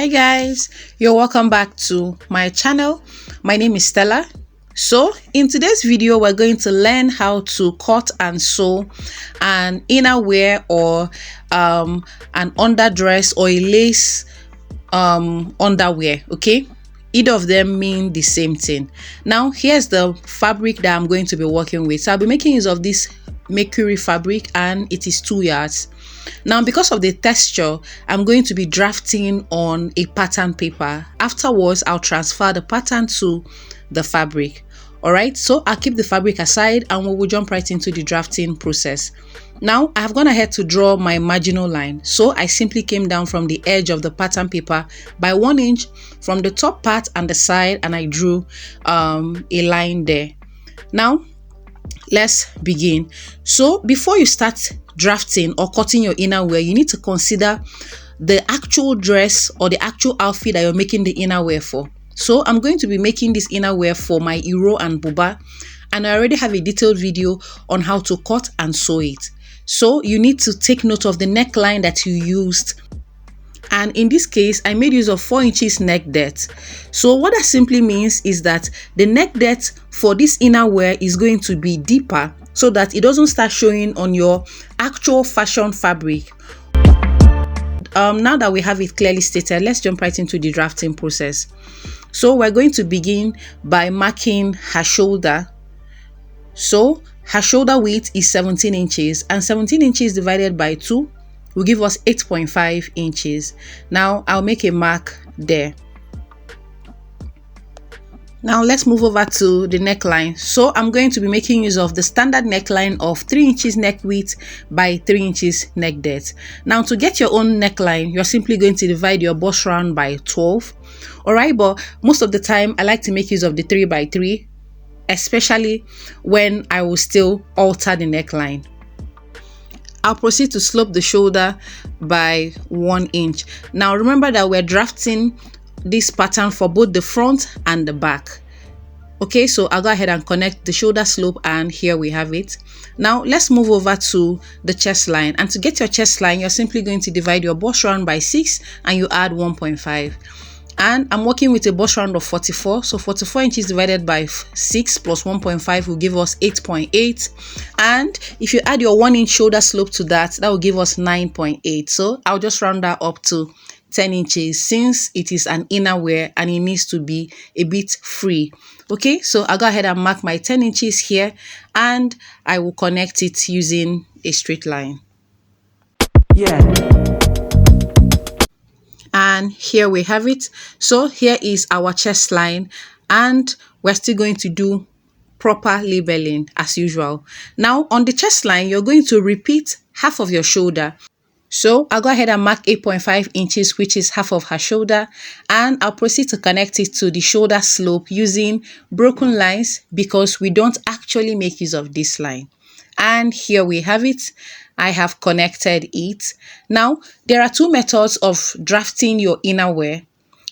Hi guys, you're welcome back to my channel. My name is Stella. So in today's video we're going to learn how to cut and sew an inner wear or an underdress or a lace underwear. Okay, either of them mean the same thing. Now here's the fabric that I'm going to be working with. So I'll be making use of this mercury fabric and it is 2 yards. Now because of the texture, I'm going to be drafting on a pattern paper. Afterwards I'll transfer the pattern to the fabric. All right, so I'll keep the fabric aside and we will jump right into the drafting process. Now I have gone ahead to draw my marginal line. So I simply came down from the edge of the pattern paper by 1 inch from the top part and the side, and I drew a line there. Now let's begin. So before you start drafting or cutting your inner wear, you need to consider the actual dress or the actual outfit that you're making the inner wear for. So I'm going to be making this inner wear for my hero and buba, and I already have a detailed video on how to cut and sew it. So you need to take note of the neckline that you used. And in this case, I made use of 4 inches neck depth. So what that simply means is that the neck depth for this inner wear is going to be deeper so that it doesn't start showing on your actual fashion fabric. Now that we have it clearly stated, let's jump right into the drafting process. So we're going to begin by marking her shoulder. So her shoulder width is 17 inches, and 17 inches divided by 2 will give us 8.5 inches. Now I'll make a mark there. Now let's move over to the neckline. So I'm going to be making use of the standard neckline of 3 inches neck width by 3 inches neck depth. Now to get your own neckline, you're simply going to divide your bust round by 12. Alright, but most of the time I like to make use of the 3 by 3, especially when I will still alter the neckline. I'll proceed to slope the shoulder by 1 inch. Now remember that we're drafting this pattern for both the front and the back. Okay, so I'll go ahead and connect the shoulder slope, and here we have it. Now let's move over to the chest line, and to get your chest line, you're simply going to divide your bust round by 6 and you add 1.5. And I'm working with a bust round of 44, so 44 inches divided by 6 plus 1.5 will give us 8.8. And if you add your 1 inch shoulder slope to that, that will give us 9.8. So I'll just round that up to 10 inches since it is an inner wear and it needs to be a bit free. Okay, so I'll go ahead and mark my 10 inches here, and I will connect it using a straight line. And here we have it. So here is our chest line, and we're still going to do proper labeling as usual. Now on the chest line, you're going to repeat half of your shoulder. So I'll go ahead and mark 8.5 inches, which is half of her shoulder, and I'll proceed to connect it to the shoulder slope using broken lines because we don't actually make use of this line. And here we have it. I have connected it. Now there are 2 methods of drafting your inner wear.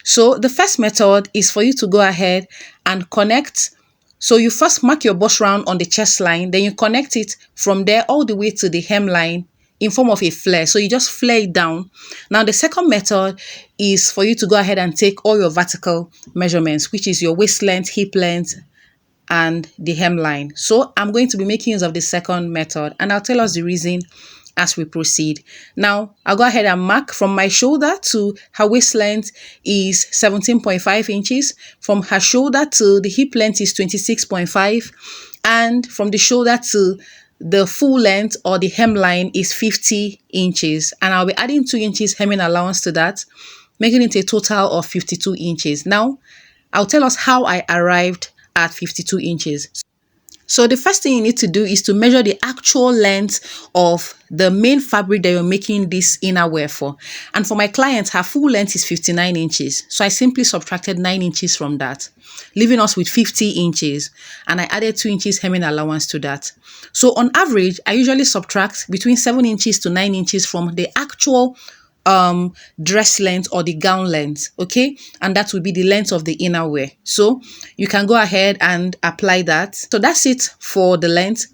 So the first method is for you to go ahead and connect. So you first mark your bust round on the chest line, then you connect it from there all the way to the hemline in form of a flare. So you just flare it down. Now the second method is for you to go ahead and take all your vertical measurements, which is your waist length, hip length, and the hemline. So I'm going to be making use of the second method, and I'll tell us the reason as we proceed. Now I'll go ahead and mark from my shoulder to her waist length is 17.5 inches. From her shoulder to the hip length is 26.5, and from the shoulder to the full length or the hemline is 50 inches. And I'll be adding 2 inches hemming allowance to that, making it a total of 52 inches. Now I'll tell us how I arrived at 52 inches. So the first thing you need to do is to measure the actual length of the main fabric that you're making this inner wear for. And for my client, her full length is 59 inches. So I simply subtracted 9 inches from that, leaving us with 50 inches. And I added 2 inches hemming allowance to that. So on average, I usually subtract between 7 inches to 9 inches from the actual dress length or the gown length. Okay, and that will be the length of the inner wear. So you can go ahead and apply that. So that's it for the length.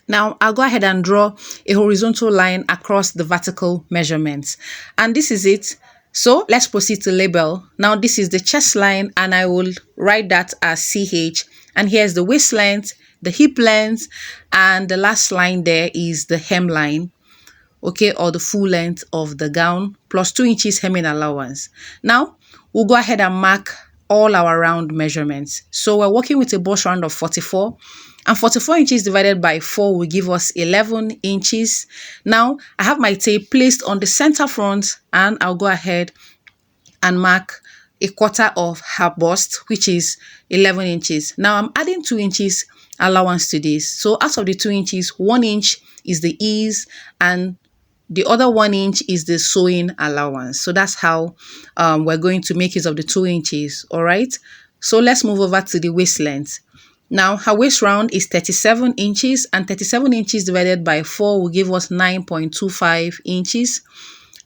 Now I'll go ahead and draw a horizontal line across the vertical measurements, and this is it. So let's proceed to label. Now this is the chest line and I will write that as CH. And here's the waist length, the hip length, and the last line there is the hemline, okay, or the full length of the gown plus 2 inches hemming allowance. Now we'll go ahead and mark all our round measurements. So we're working with a bust round of 44, and 44 inches divided by 4 will give us 11 inches. Now I have my tape placed on the center front and I'll go ahead and mark a quarter of her bust, which is 11 inches. Now I'm adding 2 inches allowance to this. So out of the 2 inches, 1 inch is the ease and the other 1 inch is the sewing allowance. So that's how we're going to make use of the 2 inches. All right. So let's move over to the waist length. Now her waist round is 37 inches and 37 inches divided by 4 will give us 9.25 inches.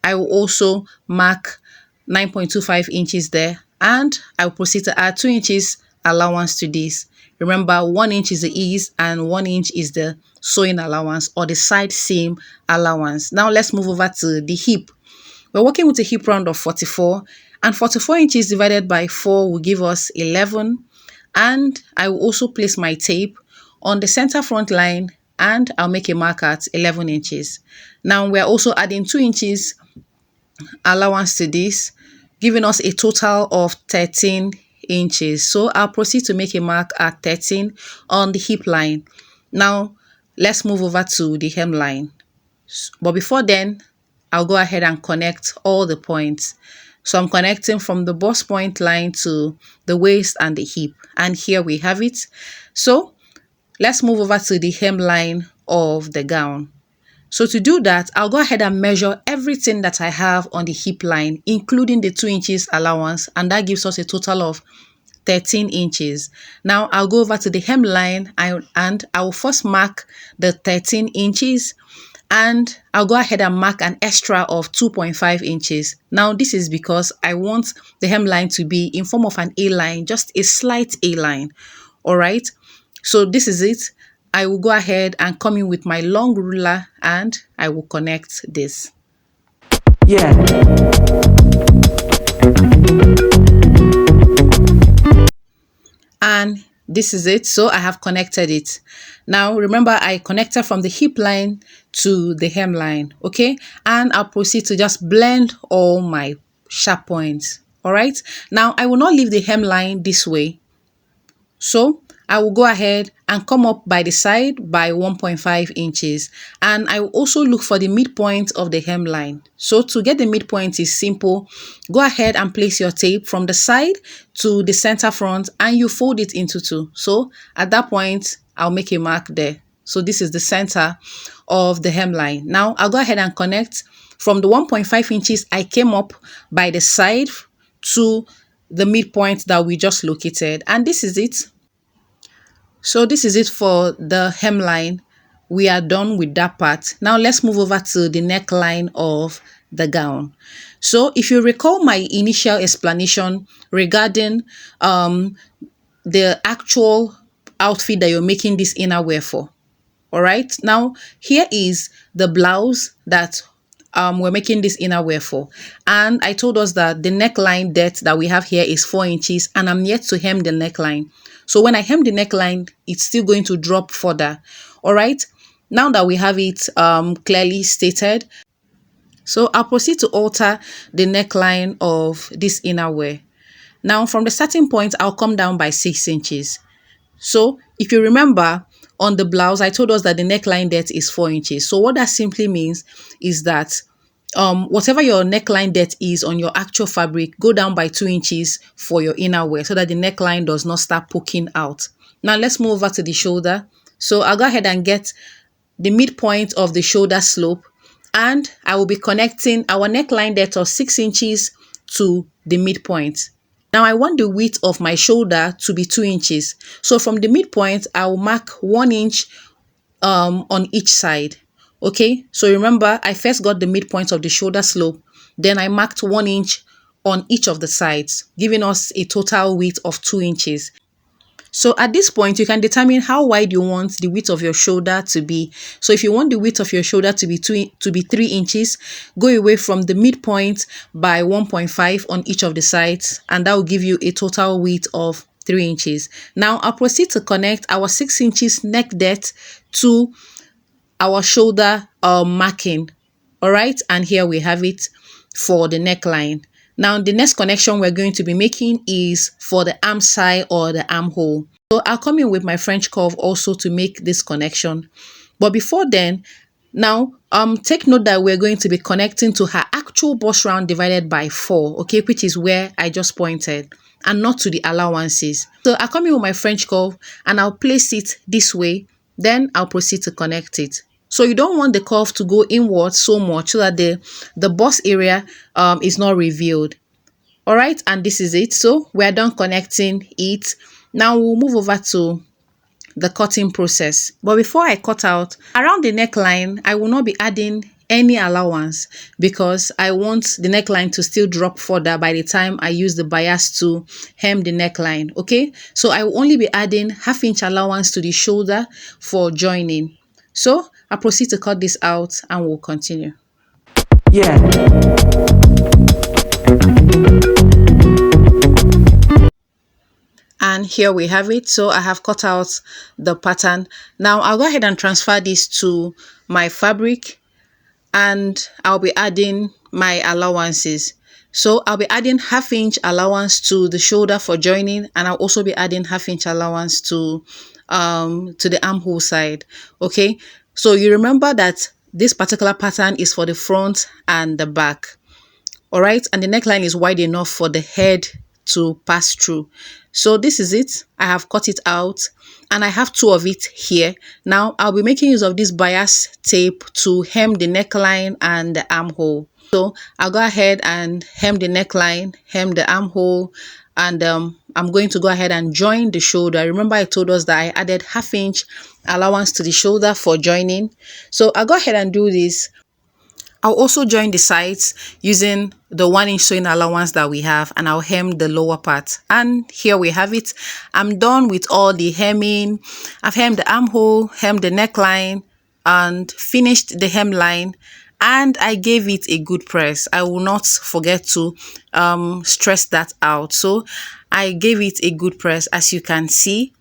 I will also mark 9.25 inches there and I will proceed to add 2 inches allowance to this. Remember, 1 inch is the ease and 1 inch is the sewing allowance or the side seam allowance. Now let's move over to the hip. We're working with a hip round of 44 and 44 inches divided by 4 will give us 11. And I will also place my tape on the center front line and I'll make a mark at 11 inches. Now we're also adding 2 inches allowance to this, giving us a total of 13 inches. So I'll proceed to make a mark at 13 on the hip line. Now let's move over to the hemline. But before then, I'll go ahead and connect all the points. So I'm connecting from the bust point line to the waist and the hip. And here we have it. So let's move over to the hemline of the gown. So to do that, I'll go ahead and measure everything that I have on the hip line, including the 2 inches allowance, and that gives us a total of 13 inches. Now I'll go over to the hemline and I will first mark the 13 inches and I'll go ahead and mark an extra of 2.5 inches. Now this is because I want the hemline to be in form of an A-line, just a slight A-line. All right. So this is it. I will go ahead and come in with my long ruler and I will connect this. Yeah. And this is it. So I have connected it. Now remember, I connected from the hip line to the hemline. Okay. And I'll proceed to just blend all my sharp points. All right. Now I will not leave the hemline this way. So I will go ahead and come up by the side by 1.5 inches. And I will also look for the midpoint of the hemline. So to get the midpoint is simple. Go ahead and place your tape from the side to the center front and you fold it into 2. So at that point, I'll make a mark there. So this is the center of the hemline. Now I'll go ahead and connect from the 1.5 inches I came up by the side to the midpoint that we just located. And this is it. So this is it for the hemline. We are done with that part. Now let's move over to the neckline of the gown. So if you recall my initial explanation regarding the actual outfit that you're making this inner wear for. All right. Now here is the blouse that we're making this inner wear for. And I told us that the neckline depth that we have here is 4 inches and I'm yet to hem the neckline. So when I hem the neckline, it's still going to drop further. All right. Now that we have it clearly stated, so I'll proceed to alter the neckline of this inner wear. Now from the starting point, I'll come down by 6 inches. So if you remember on the blouse, I told us that the neckline depth is 4 inches. So what that simply means is that whatever your neckline depth is on your actual fabric, go down by 2 inches for your inner wear so that the neckline does not start poking out. Now let's move over to the shoulder. So I'll go ahead and get the midpoint of the shoulder slope and I will be connecting our neckline depth of 6 inches to the midpoint. Now I want the width of my shoulder to be 2 inches. So from the midpoint, I will mark 1 inch on each side. Okay, so remember, I first got the midpoint of the shoulder slope, then I marked 1 inch on each of the sides, giving us a total width of 2 inches. So at this point, you can determine how wide you want the width of your shoulder to be. So if you want the width of your shoulder to be 3 inches, go away from the midpoint by 1.5 on each of the sides, and that will give you a total width of 3 inches. Now I'll proceed to connect our 6 inches neck depth to our shoulder marking. All right, and here we have it for the neckline. Now the next connection we're going to be making is for the arm side or the armhole. So I'll come in with my French curve also to make this connection. But before then, now take note that we're going to be connecting to her actual bust round divided by 4, okay, which is where I just pointed, and not to the allowances. So I'll come in with my French curve and I'll place it this way, then I'll proceed to connect it. So you don't want the curve to go inward so much so that the bust area is not revealed. All right, and this is it. So we're done connecting it. Now we'll move over to the cutting process. But before I cut out, around the neckline, I will not be adding any allowance because I want the neckline to still drop further by the time I use the bias to hem the neckline. Okay, so I will only be adding 1/2 inch allowance to the shoulder for joining. So I'll proceed to cut this out and we'll continue. Yeah. And here we have it. So I have cut out the pattern. Now I'll go ahead and transfer this to my fabric and I'll be adding my allowances. So I'll be adding 1/2 inch allowance to the shoulder for joining, and I'll also be adding 1/2 inch allowance to the armhole side. Okay, so you remember that this particular pattern is for the front and the back. All right, and the neckline is wide enough for the head to pass through. So this is it. I have cut it out and I have 2 of it here. Now I'll be making use of this bias tape to hem the neckline and the armhole. So I'll go ahead and hem the neckline, hem the armhole, and I'm going to go ahead and join the shoulder. Remember I told us that I added 1/2 inch allowance to the shoulder for joining. So I'll go ahead and do this. I'll also join the sides using the 1 inch sewing allowance that we have, and I'll hem the lower part. And here we have it. I'm done with all the hemming. I've hemmed the armhole, hemmed the neckline, and finished the hemline. And I gave it a good press. I will not forget to stress that out. So I gave it a good press, as you can see.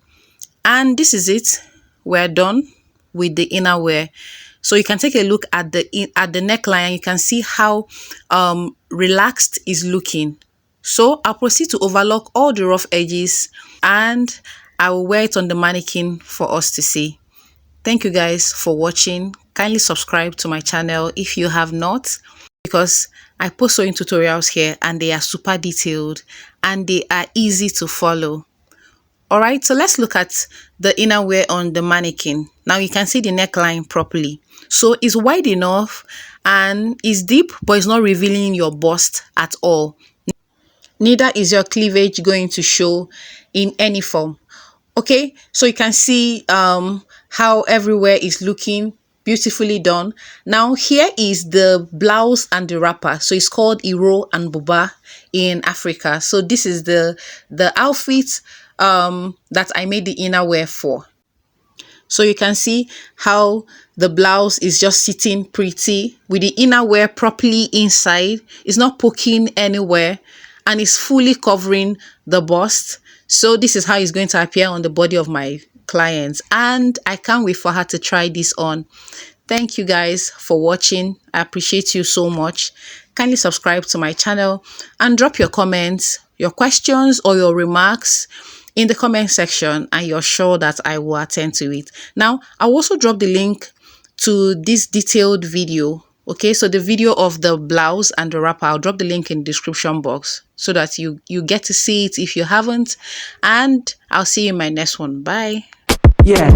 And this is it. We're done with the inner wear. So you can take a look at the neckline. You can see how relaxed it's looking. So I'll proceed to overlock all the rough edges and I will wear it on the mannequin for us to see. Thank you guys for watching. Kindly subscribe to my channel if you have not, because I post sewing tutorials here and they are super detailed and they are easy to follow. All right, so let's look at the inner wear on the mannequin. Now you can see the neckline properly. So it's wide enough and it's deep, but it's not revealing your bust at all. Neither is your cleavage going to show in any form. Okay, so you can see how everywhere is looking beautifully done. Now here is the blouse and the wrapper. So it's called iro and buba in Africa. So this is the outfit that I made the inner wear for. So you can see how the blouse is just sitting pretty with the inner wear properly inside. It's not poking anywhere and it's fully covering the bust. So this is how it's going to appear on the body of my clients, and I can't wait for her to try this on. Thank you guys for watching. I appreciate you so much. Kindly subscribe to my channel and drop your comments, your questions or your remarks in the comment section, and you're sure that I will attend to it. Now I'll also drop the link to this detailed video. Okay, so the video of the blouse and the wrapper, I'll drop the link in the description box so that you get to see it if you haven't. And I'll see you in my next one. Bye. Yeah.